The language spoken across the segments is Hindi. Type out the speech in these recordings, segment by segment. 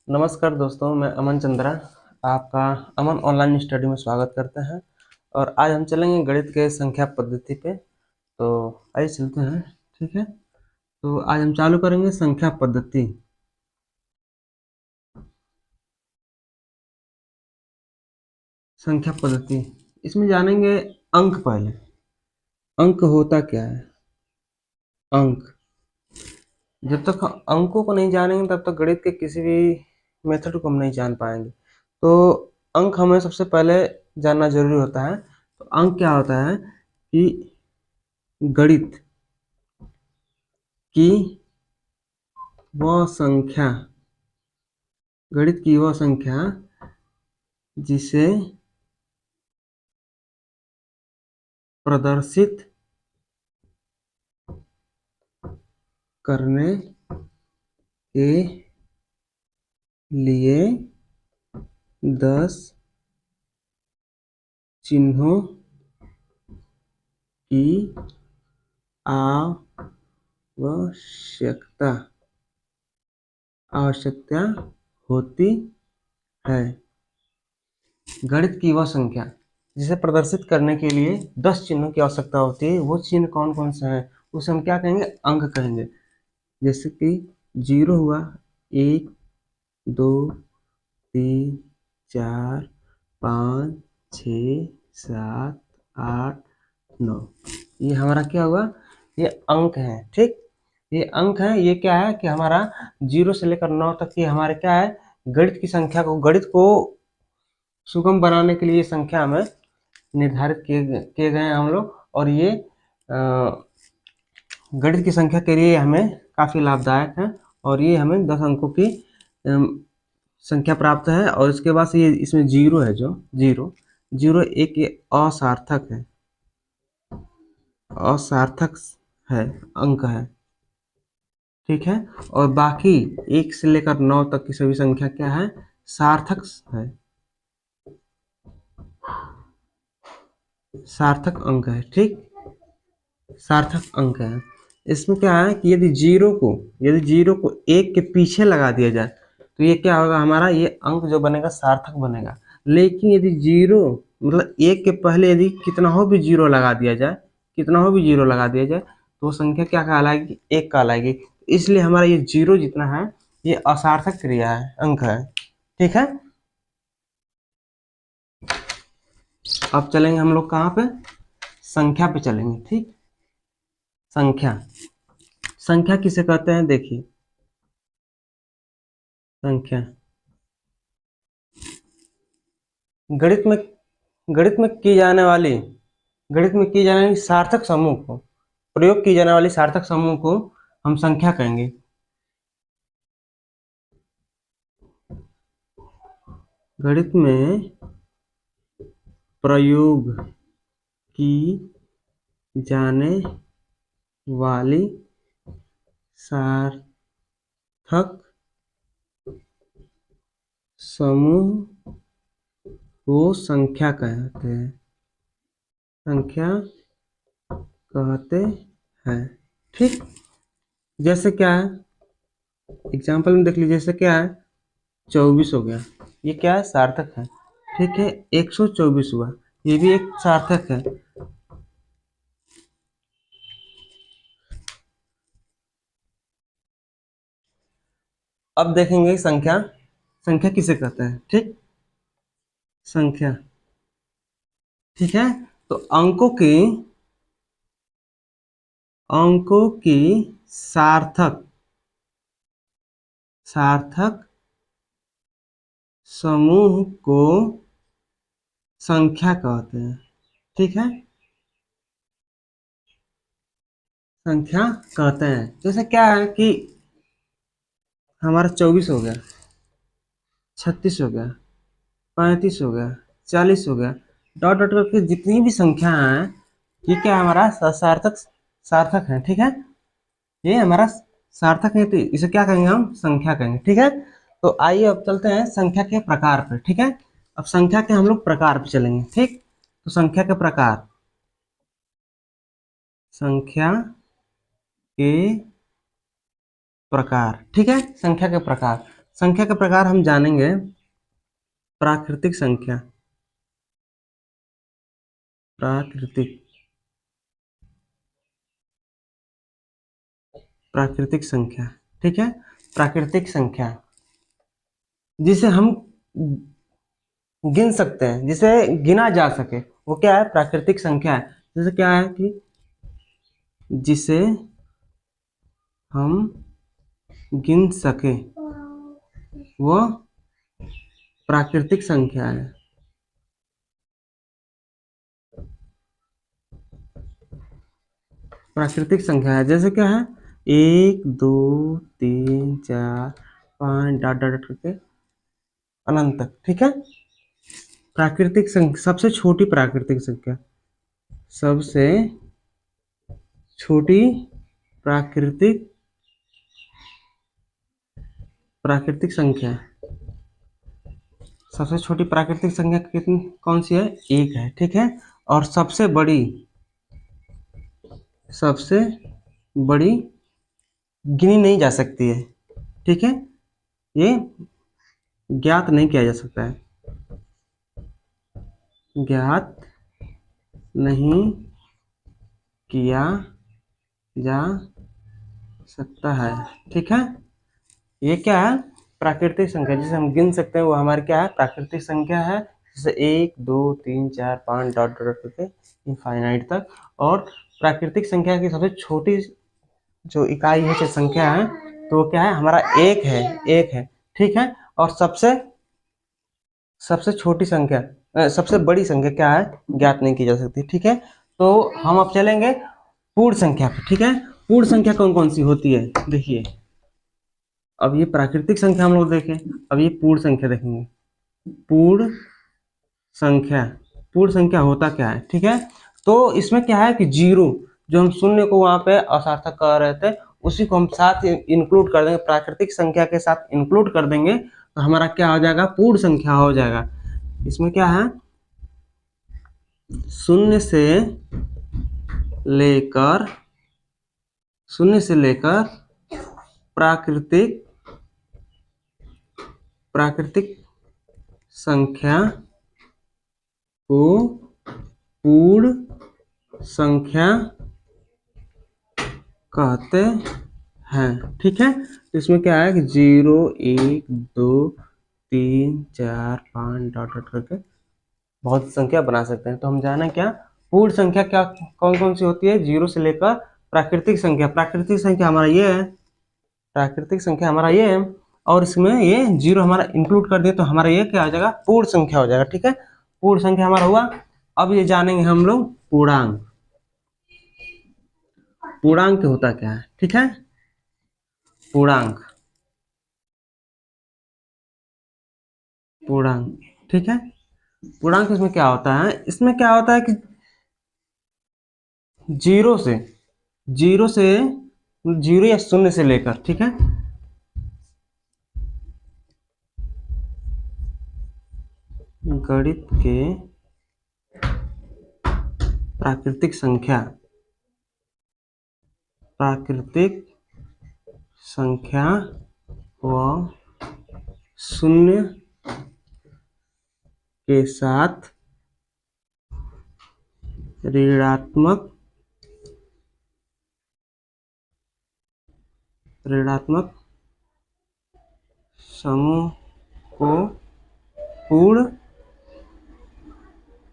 नमस्कार दोस्तों, मैं अमन चंद्रा आपका अमन ऑनलाइन स्टडी में स्वागत करते हैं। और आज हम चलेंगे गणित के संख्या पद्धति पे। तो आइए चलते हैं। ठीक है, तो आज हम चालू करेंगे संख्या पद्धति। संख्या पद्धति इसमें जानेंगे अंक। पहले अंक होता क्या है। अंक, जब तक अंकों को नहीं जानेंगे तब तक गणित के किसी भी मेथड को हम नहीं जान पाएंगे। तो अंक हमें सबसे पहले जानना जरूरी होता है। तो अंक क्या होता है कि गणित की वह संख्या, गणित की वह संख्या जिसे प्रदर्शित करने के लिए 10 चिन्हों की आवश्यकता होती है। गणित की वह संख्या जिसे प्रदर्शित करने के लिए 10 चिन्हों की आवश्यकता होती है, वो चिन्ह कौन कौन से हैं उसे हम क्या कहेंगे, अंक कहेंगे। जैसे कि 0 हुआ, 1 2 3 4 5 6 7 8 9, ये हमारा क्या हुआ, ये अंक है। ठीक, ये अंक है। ये क्या है कि हमारा 0 से लेकर 9 तक की हमारे क्या है, गणित की संख्या को, गणित को सुगम बनाने के लिए ये संख्या हमें निर्धारित किए गए हैं हम लोग। और ये गणित की संख्या के लिए हमें काफ़ी लाभदायक है। और ये हमें 10 अंकों की संख्या प्राप्त है। और इसके बाद से ये इसमें 0 है, जो 0 0 एक ये असार्थक है, असार्थक है, अंक है। ठीक है, और बाकी 1 से लेकर 9 तक की सभी संख्या क्या है, सार्थक है, सार्थक अंक है। ठीक, सार्थक अंक है। इसमें क्या है कि यदि जीरो को 1 के पीछे लगा दिया जाए तो ये क्या होगा, हमारा ये अंक जो बनेगा सार्थक बनेगा। लेकिन यदि 0 मतलब 1 के पहले यदि कितना हो भी 0 लगा दिया जाए, कितना हो भी 0 लगा दिया जाए, तो वो संख्या क्या कहलाएगी, 1 कहलाएगी। इसलिए हमारा ये 0 जितना है ये असार्थक क्रिया है, अंक है। ठीक है, अब चलेंगे हम लोग कहाँ पे, संख्या पे चलेंगे। ठीक, संख्या, संख्या किसे कहते हैं, देखिए संख्या गणित में गणित में की जाने वाली गणित में की जाने वाली सार्थक समूह को, प्रयोग की जाने वाली सार्थक समूह को हम संख्या कहेंगे। गणित में प्रयोग की जाने वाली सार्थक समूह को संख्या कहते हैं, संख्या कहते हैं। ठीक, जैसे क्या है, एग्जाम्पल में देख लीजिए, जैसे क्या है, 24 हो गया, ये क्या है, सार्थक है। ठीक है, 124 हुआ, ये भी एक सार्थक है। अब देखेंगे संख्या, संख्या किसे कहते हैं। ठीक, संख्या, ठीक है, तो अंकों की सार्थक सार्थक समूह को संख्या कहते हैं। ठीक है, संख्या कहते हैं। जैसे क्या है कि हमारा 24 हो गया, 36 हो गया, 35 हो गया, 40 हो गया, डॉट डॉट करके जितनी भी संख्या हैं, ये क्या हमारा सार्थक सार्थक है। ठीक है, ये हमारा सार्थक है, तो इसे क्या कहेंगे, हम संख्या कहेंगे। ठीक है, तो आइए अब चलते हैं संख्या के प्रकार पर। ठीक है, अब संख्या के हम लोग प्रकार पे चलेंगे। ठीक, तो संख्या के प्रकार, संख्या के प्रकार, ठीक है, संख्या के प्रकार। संख्या का प्रकार हम जानेंगे। प्राकृतिक संख्या, प्राकृतिक प्राकृतिक संख्या, ठीक है। प्राकृतिक संख्या जिसे हम गिन सकते हैं, जिसे गिना जा सके, वो क्या है? प्राकृतिक संख्या है। जैसे क्या है कि जिसे हम गिन सके वो प्राकृतिक संख्या है। प्राकृतिक संख्या है। जैसे क्या है? 1 2 3 4 5 डॉट डॉट डॉट करके अनंत तक, ठीक है। प्राकृतिक संख्या, सबसे छोटी प्राकृतिक संख्या, सबसे छोटी प्राकृतिक प्राकृतिक संख्या, सबसे छोटी प्राकृतिक संख्या कितनी, कौन सी है? 1 है, ठीक है। और सबसे बड़ी गिनी नहीं जा सकती है, ठीक है। ये ज्ञात नहीं किया जा सकता है, ज्ञात नहीं किया जा सकता है, ठीक है। ये क्या है? प्राकृतिक संख्या जिसे हम गिन सकते हैं, वो हमारी क्या है? प्राकृतिक संख्या है। जैसे 1 2 3 4 5 डॉट डॉट करके इनफाइनाइट तक। और प्राकृतिक संख्या की सबसे छोटी जो इकाई है, जो संख्या है, तो वो क्या है? हमारा 1 है, 1 है, ठीक है। और सबसे छोटी संख्या, सबसे बड़ी संख्या क्या है? ज्ञात नहीं की जा सकती, ठीक है। तो हम अब चलेंगे पूर्ण संख्या पर, ठीक है। पूर्ण संख्या कौन कौन सी होती है? देखिए, अब ये प्राकृतिक संख्या हम लोग देखें, अब ये पूर्ण संख्या देखेंगे। पूर्ण संख्या, पूर्ण संख्या होता क्या है, ठीक है। तो इसमें क्या है कि जीरो, जो हम शून्य को वहां पे असार्थक कह रहे थे, उसी को हम साथ इंक्लूड कर देंगे, प्राकृतिक संख्या के साथ इंक्लूड कर देंगे, तो हमारा क्या हो जाएगा? पूर्ण संख्या हो जाएगा। इसमें क्या है? शून्य से लेकर प्राकृतिक संख्या को पूर्ण संख्या कहते हैं, ठीक है। तो इसमें क्या है कि 0 1 2 3 4 5 डॉट डॉट करके बहुत संख्या बना सकते हैं। तो हम जाना क्या? पूर्ण संख्या क्या कौन कौन सी होती है? 0 से लेकर प्राकृतिक संख्या, प्राकृतिक संख्या हमारा ये है, प्राकृतिक संख्या हमारा ये है, और इसमें ये 0 हमारा इंक्लूड कर दिए, तो हमारा ये क्या हो जाएगा? पूर्ण संख्या हो जाएगा, ठीक है। पूर्ण संख्या हमारा हुआ। अब ये जानेंगे हम लोग पूर्णांक। पूर्णांक होता क्या है, ठीक है। पूर्णांक, पूर्णांक, ठीक है। पूर्णांक इसमें क्या होता है? इसमें क्या होता है कि जीरो से जीरो या शून्य से लेकर, ठीक है, गणित के प्राकृतिक संख्या व शून्य के साथ ऋणात्मक समूह को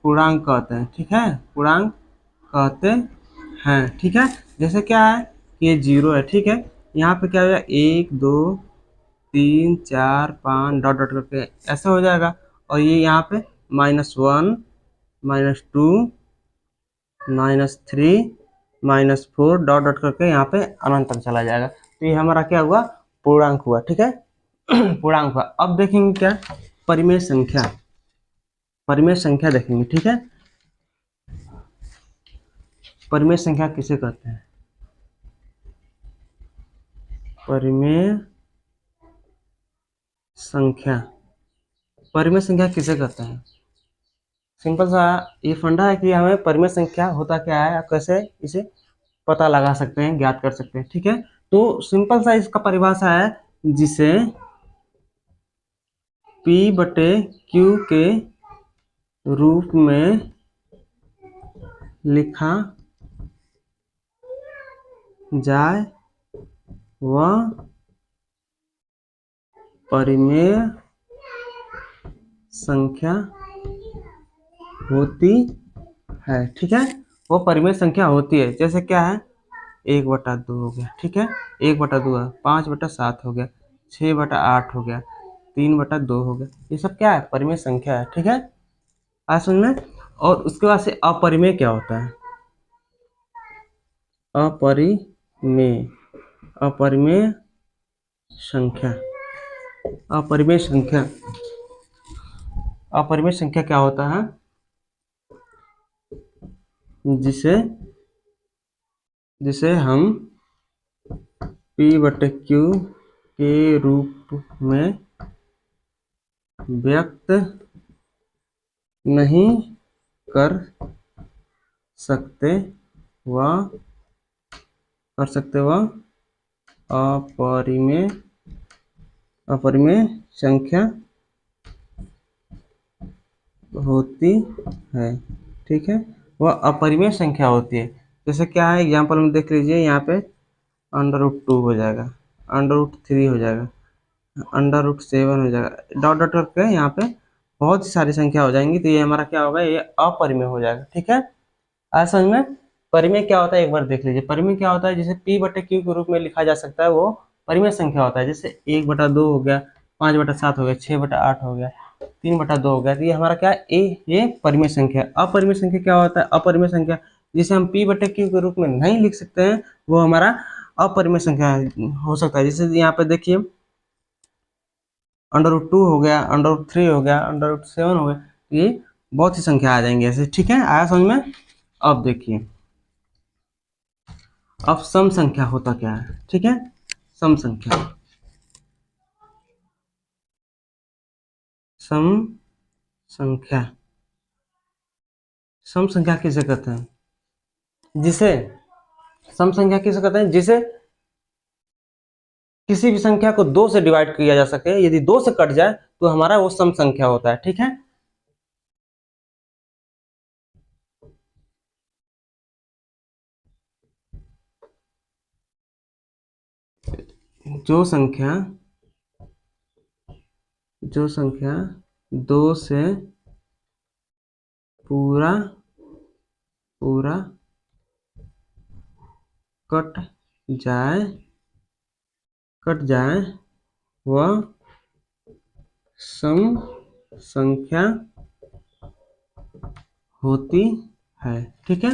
पूर्णांक कहते हैं, ठीक है। पूर्णांक कहते हैं, ठीक है। जैसे क्या है कि ये 0 है, ठीक है। यहाँ पे क्या हो जाएगा? 1 2 3 4 5 डॉट डॉट करके ऐसा हो जाएगा। और ये यहाँ पे -1 -2 -3 -4 डॉट डॉट करके यहाँ पे अनंत तक चला जाएगा। तो ये हमारा क्या हुआ? पूर्णांक हुआ, ठीक है। पूर्णांक हुआ। अब देखेंगे क्या? परिमेय संख्या, परिमेय संख्या देखेंगे, ठीक है। परिमेय संख्या किसे कहते हैं? परिमेय संख्या, परिमेय संख्या किसे कहते हैं? सिंपल सा ये फंडा है कि हमें परिमेय संख्या होता क्या है, कैसे इसे पता लगा सकते हैं, ज्ञात कर सकते हैं, ठीक है। तो सिंपल सा इसका परिभाषा है, जिसे P बटे Q के रूप में लिखा जाए वह परिमेय संख्या होती है। ठीक है, वो परिमेय संख्या होती है। जैसे क्या है, 1/2 हो गया, ठीक है, 1/2 है, 5/7 हो गया, 6/8 हो गया, 3/2 हो गया। ये सब क्या है, परिमेय संख्या है। ठीक है, आज समझ में। और उसके बाद से अपरिमेय क्या होता है? अपरिमेय, अपरिमेय संख्या, अपरिमेय संख्या, अपरिमेय संख्या क्या होता है? जिसे हम P/Q के रूप में व्यक्त नहीं कर सकते वह अपरिमेय संख्या होती है। ठीक है, वह अपरिमेय संख्या होती है। जैसे क्या है, एग्जाम्पल में देख लीजिए, यहाँ पे √2 हो जाएगा, √3 हो जाएगा, √7 हो जाएगा, डॉट डॉट करके यहाँ पे बहुत सारी संख्या हो जाएंगी। तो ये हमारा क्या होगा, ये अपरिमेय हो जाएगा। ठीक है, आज समझ में। परिमेय क्या होता है एक बार देख लीजिए। परिमेय क्या होता है, जिसे P/Q के रूप में लिखा जा सकता है, वो परिमेय संख्या होता है। जैसे 1/2 हो गया, 5/7 हो गया, 6/8 हो गया, 3/2 हो गया। तो ये हमारा क्या है, ये परिमेय संख्या है। अपरिमेय संख्या क्या होता है? अपरिमेय संख्या जिसे हम P/Q के रूप में नहीं लिख सकते हैं, वो हमारा अपरिमेय संख्या हो सकता है। जैसे यहाँ पे देखिए, √2 हो गया, √3 हो गया, √7 हो गया, ये बहुत सी संख्या आ जाएंगे ऐसे। ठीक है, आया समझ में। अब देखिए, अब सम संख्या होता क्या है? ठीक है, सम संख्या, सम संख्या, सम संख्या किसे कहते हैं? जिसे सम संख्या किसे कहते हैं? जिसे किसी भी संख्या को 2 से डिवाइड किया जा सके, यदि 2 से कट जाए तो हमारा वो सम संख्या होता है। ठीक है, जो संख्या 2 से पूरा कट जाए वह सम संख्या होती है। ठीक है,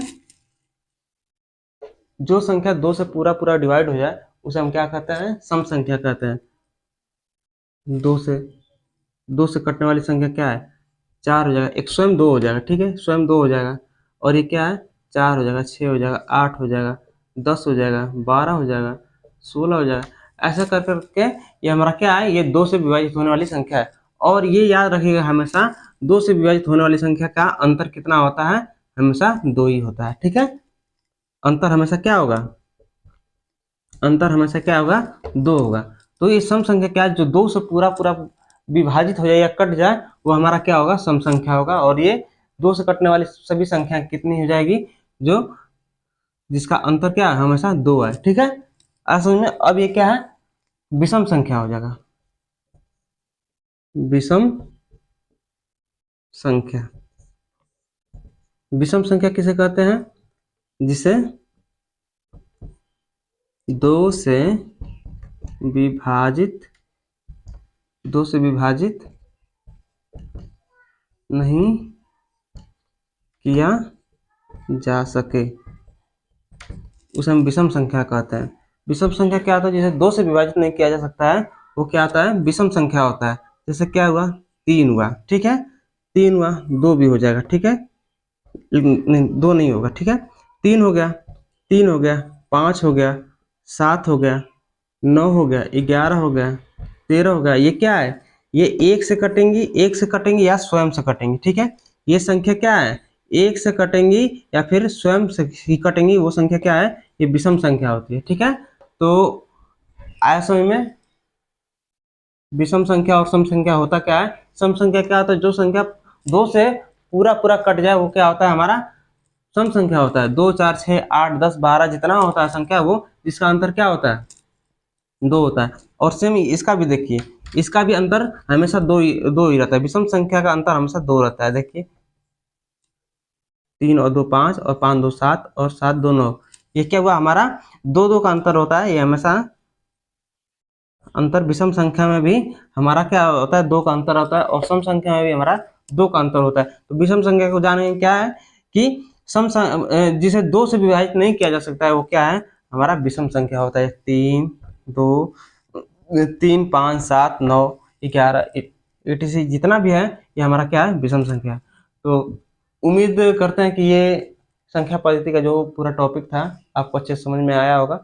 जो संख्या 2 से पूरा डिवाइड हो जाए उसे हम क्या कहते हैं? सम संख्या कहते हैं। 2 से कटने वाली संख्या क्या है? 4 हो जाएगा, एक स्वयं 2 हो जाएगा। ठीक है, स्वयं 2 हो जाएगा, और ये क्या है? 4 हो जाएगा, 6 हो जाएगा, 8 हो जाएगा, 10 हो जाएगा, 12 हो जाएगा, 16 हो जाएगा। ऐसा कर करके ये हमारा क्या है, ये 2 से विभाजित होने वाली संख्या है। और ये याद रखिएगा हमेशा, 2 से विभाजित होने वाली संख्या का अंतर कितना होता है? हमेशा 2 ही होता है। ठीक है, अंतर हमेशा क्या होगा? अंतर हमेशा क्या होगा? 2 होगा। तो ये सम संख्या क्या है, जो 2 से पूरा विभाजित हो जाए या कट जाए, वो हमारा क्या होगा? सम संख्या होगा। और ये 2 से कटने वाली सभी संख्या कितनी हो जाएगी? जो जिसका अंतर क्या है? हमेशा 2 है। ठीक है, असल में अब ये क्या है? विषम संख्या हो जाएगा। विषम संख्या, विषम संख्या किसे कहते हैं? जिसे 2 से विभाजित नहीं किया जा सके, उसे हम विषम संख्या कहते हैं। विषम संख्या क्या होता है? जिसे 2 से विभाजित नहीं किया जा सकता है, वो क्या होता है? विषम संख्या होता है। जैसे क्या हुआ? 3 हुआ, ठीक है, 3 हुआ, 2 भी हो जाएगा। ठीक है, नहीं 2 नहीं होगा। ठीक है, 3 हो गया, 5 हो गया, 7 हो गया, 9 हो गया, 11 हो गया, 13 हो गया। ये क्या है? ये 1 से कटेंगी या स्वयं से कटेंगी। ठीक है, ये संख्या क्या है? 1 से कटेंगी या फिर स्वयं से ही कटेंगी, वो संख्या क्या है? ये विषम संख्या होती है। ठीक है, तो आया समझ में? विषम संख्या और सम संख्या होता क्या है? सम संख्या क्या होता है? जो संख्या दो से पूरा पूरा कट जाए वो क्या होता है? हमारा सम संख्या होता है। 2 4 6 8 10 12 जितना होता है संख्या वो, जिसका अंतर क्या होता है? 2 होता है। और सेम इसका भी देखिए, इसका भी अंतर हमेशा दो ही रहता है। विषम संख्या का अंतर हमेशा 2 रहता है। देखिए 3 और 2 5 और 5 2 7 और 7 2 9, ये क्या हुआ? हमारा 2 2 का अंतर होता है। ये हमेशा अंतर विषम संख्या में भी हमारा क्या होता है? 2 का अंतर होता है, और सम संख्या में भी हमारा 2 का अंतर होता है। तो विषम संख्या को जाने क्या है कि जिसे 2 से विभाजित नहीं किया जा सकता है वो क्या है? हमारा विषम संख्या होता है। 3 2 3 5 7 9 11 etc जितना भी है ये हमारा क्या है? विषम संख्या है। तो उम्मीद करते हैं कि ये संख्या पद्धति का जो पूरा टॉपिक था आपको अच्छे से समझ में आया होगा।